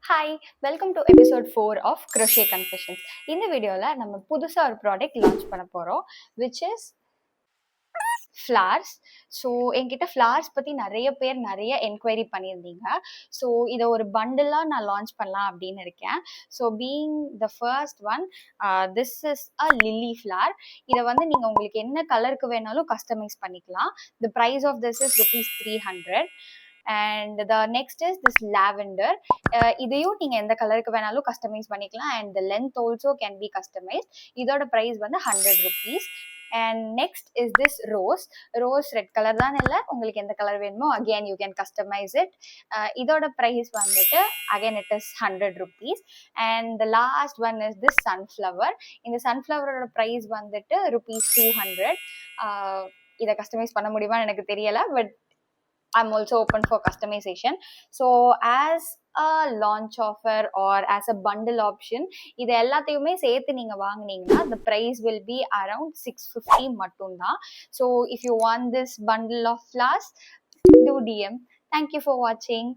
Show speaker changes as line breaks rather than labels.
Hi, welcome to episode 4 of Crochet Confessions. இந்த வீடியோவில் நம்ம புதுசாக ஒரு ப்ராடக்ட் லான்ச் பண்ண போகிறோம், விச் இஸ் ஃப்ளார்ஸ். ஸோ என்கிட்ட ஃப்ளார்ஸ் பற்றி நிறைய பேர் நிறைய என்கொயரி பண்ணியிருந்தீங்க. ஸோ இதை ஒரு பண்டிலாக நான் லான்ச் பண்ணலாம் அப்படின்னு இருக்கேன். So being the first one, this is a lily flower. இதை வந்து நீங்கள் உங்களுக்கு என்ன கலருக்கு வேணாலும் கஸ்டமைஸ் பண்ணிக்கலாம். The price of this is ₹300. And the next is this lavender. இதையும் நீங்க எந்த கலருக்கு வேணாலும் கஸ்டமைஸ் பண்ணிக்கலாம். And the length also can be customize. இதோட ப்ரைஸ் வந்து ₹100. And next is this rose red colour தான் இல்லை, உங்களுக்கு எந்த கலர் வேணுமோ again you can customise it. இதோட ப்ரைஸ் வந்துட்டு again it is ₹100. And the last one is this sunflower. இந்த சன்ஃப்ளவரோட ப்ரைஸ் வந்துட்டு ₹200. இதை கஸ்டமைஸ் பண்ண முடியுமான்னு எனக்கு தெரியல, but I'm also open for customization. So as a launch offer or as a bundle option, இது எல்லாத்தையுமே சேர்த்து நீங்க வாங்குனீங்கன்னா the price will be around 650 மட்டும்தான். So if you want this bundle of flowers, do DM. Thank you for watching.